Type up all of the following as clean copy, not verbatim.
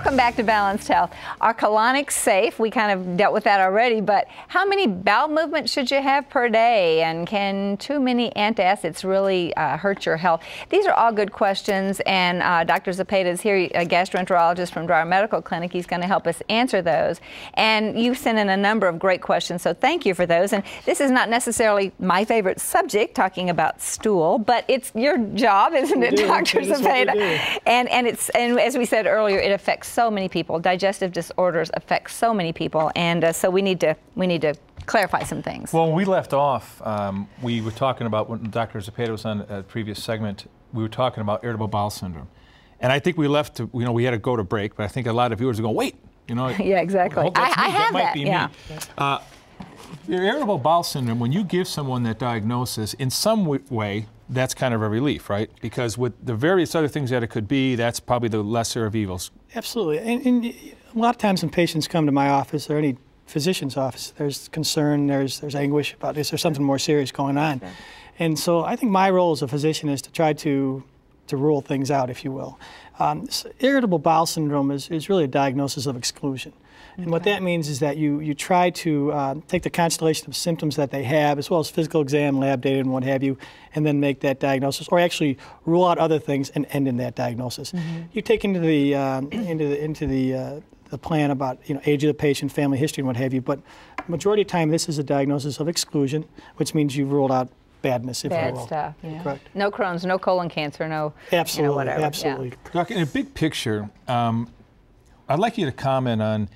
Welcome back to Balanced Health. Are colonics safe? We kind of dealt with that already, but how many bowel movements should you have per day? And can too many antacids really hurt your health? These are all good questions, and Dr. Zepeda is here, a gastroenterologist from Dwyer Medical Clinic. He's going to help us answer those. And you sent in a number of great questions, so thank you for those. And this is not necessarily my favorite subject, talking about stool, but it's your job, isn't it, Dr. Zepeda? And as we said earlier, it affects so many people. Digestive disorders affect so many people, and so we need to clarify some things. Well, when we left off, we were talking about, when Dr. Zepeda was on a previous segment, we were talking about irritable bowel syndrome. And I think we left to, we had to go to break, but I think a lot of viewers are going, wait, Yeah, exactly. I have that. Might be yeah. me. Irritable bowel syndrome, when you give someone that diagnosis, in some way, that's kind of a relief, right? Because with the various other things that it could be, that's probably the lesser of evils. Absolutely. And a lot of times when patients come to my office or any physician's office, there's concern, there's anguish about this, there's something more serious going on. Okay. And so I think my role as a physician is to try to rule things out, if you will. Irritable bowel syndrome is really a diagnosis of exclusion. And what that means is that you try to take the constellation of symptoms that they have, as well as physical exam, lab data, and what have you, and then make that diagnosis, or actually rule out other things and end in that diagnosis. You take into the plan about age of the patient, family history, and what have you. But majority of the time, this is a diagnosis of exclusion, which means you've ruled out badness, if you will. Bad stuff. Yeah. Correct. No Crohn's, no colon cancer, no. Absolutely. Whatever. Absolutely. Yeah. Doc, in a big picture, I'd like you to comment on,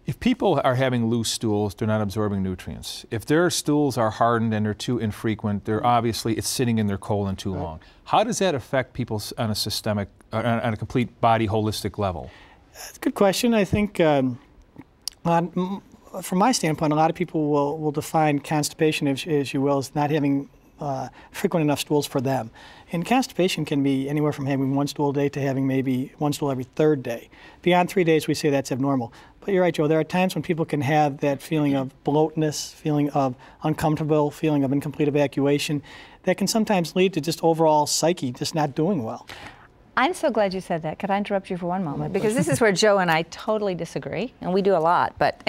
if people are having loose stools, they're not absorbing nutrients. If their stools are hardened and they're too infrequent, they're obviously, it's sitting in their colon too long. How does that affect people on a systemic, on a complete body, holistic level? That's a good question. I think, from my standpoint, a lot of people will define constipation, as you will, as not having frequent enough stools for them. And constipation can be anywhere from having one stool a day to having maybe one stool every third day. Beyond 3 days, we say that's abnormal. But you're right, Joe, there are times when people can have that feeling of bloatness, feeling of uncomfortable, feeling of incomplete evacuation, that can sometimes lead to just overall psyche just not doing well. I'm so glad you said that. Could I interrupt you for one moment? Because this is where Joe and I totally disagree, and we do a lot. But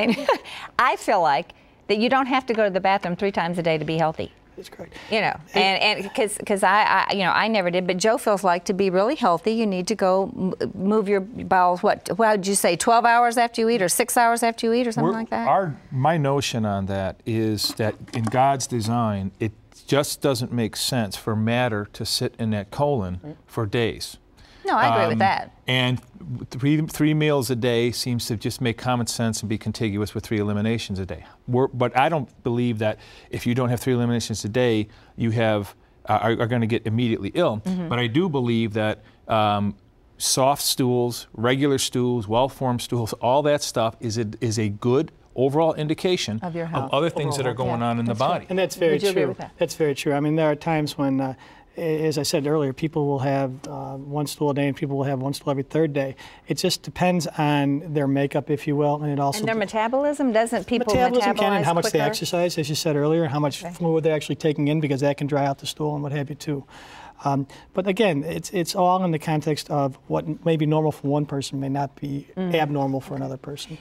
I feel like that you don't have to go to the bathroom 3 times a day to be healthy. That's correct. And because I never did, but Joe feels like to be really healthy, you need to go move your bowels. What did you say? 12 hours after you eat, or 6 hours after you eat, or something like that? My notion on that is that in God's design, it just doesn't make sense for matter to sit in that colon for days. No, I agree with that. And three meals a day seems to just make common sense and be contiguous with 3 eliminations a day. But I don't believe that if you don't have 3 eliminations a day, you are going to get immediately ill. But I do believe that soft stools, regular stools, well-formed stools, all that stuff is a good overall indication of your health, of other things that are going on in the body. And that's very true. That's very true. I mean, there are times when as I said earlier, people will have one stool a day and people will have one stool every third day. It just depends on their makeup, if you will, and it also... And their metabolism? Doesn't people metabolism can, and how much quicker? they exercise, as you said earlier, and how much fluid they're actually taking in, because that can dry out the stool and what have you too. But again, it's all in the context of what may be normal for one person may not be abnormal for another person.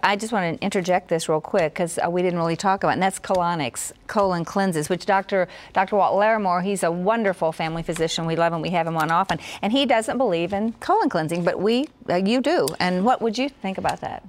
I just want to interject this real quick, because we didn't really talk about it, and that's colonics, colon cleanses, which Dr. Walt Larimore, he's a wonderful family physician. We love him. We have him on often, and he doesn't believe in colon cleansing, but you do. And what would you think about that?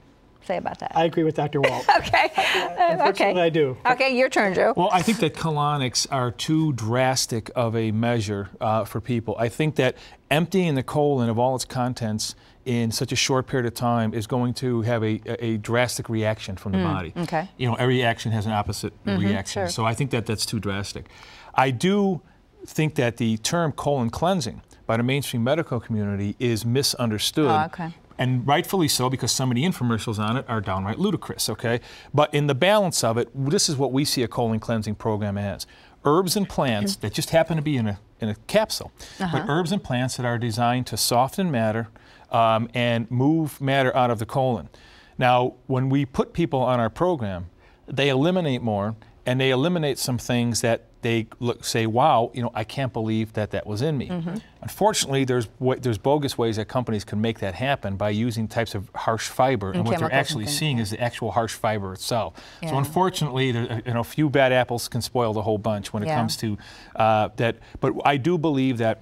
Say about that. I agree with Dr. Walt. Okay. Unfortunately, I do. Okay, your turn, Joe. Well, I think that colonics are too drastic of a measure for people. I think that emptying the colon of all its contents in such a short period of time is going to have a drastic reaction from the body. Okay. Every action has an opposite reaction. Sure. So I think that that's too drastic. I do think that the term colon cleansing by the mainstream medical community is misunderstood. Oh, okay. And rightfully so, because some of the infomercials on it are downright ludicrous, okay? But in the balance of it, this is what we see a colon cleansing program as. Herbs and plants that just happen to be in a capsule, but herbs and plants that are designed to soften matter and move matter out of the colon. Now, when we put people on our program, they eliminate more, and they eliminate some things that they say, wow, I can't believe that was in me. Unfortunately, there's bogus ways that companies can make that happen by using types of harsh fiber, and what they're actually seeing is the actual harsh fiber itself. Yeah. So unfortunately, a few bad apples can spoil the whole bunch when it comes to that. But I do believe that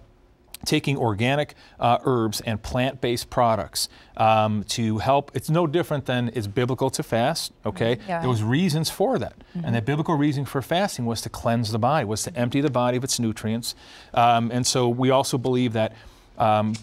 taking organic herbs and plant-based products to help, it's no different than it's biblical to fast, okay? There was reasons for that. And the biblical reason for fasting was to cleanse the body, was to empty the body of its nutrients. And so we also believe that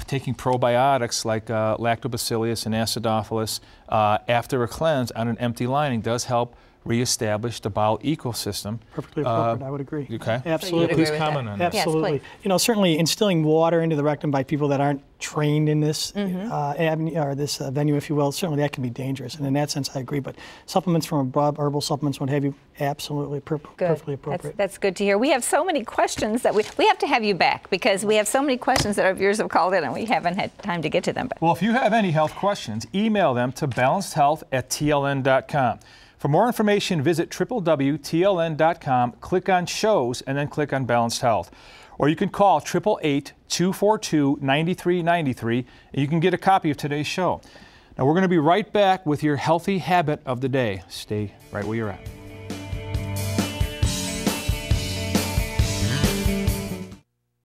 taking probiotics like lactobacillus and acidophilus after a cleanse on an empty lining does help reestablish the bowel ecosystem. Perfectly appropriate, I would agree. Okay. Absolutely. Please comment on that. Absolutely. Yes, certainly instilling water into the rectum by people that aren't trained in this avenue, or this venue, if you will, certainly that can be dangerous. And in that sense, I agree. But supplements from abroad, herbal supplements, what have you, absolutely perfectly appropriate. That's good to hear. We have so many questions that we have to have you back, because we have so many questions that our viewers have called in and we haven't had time to get to them. Well, if you have any health questions, email them to balancedhealth@tln.com. For more information, visit www.tln.com, click on shows, and then click on Balanced Health. Or you can call 888-242-9393, and you can get a copy of today's show. Now, we're going to be right back with your healthy habit of the day. Stay right where you're at.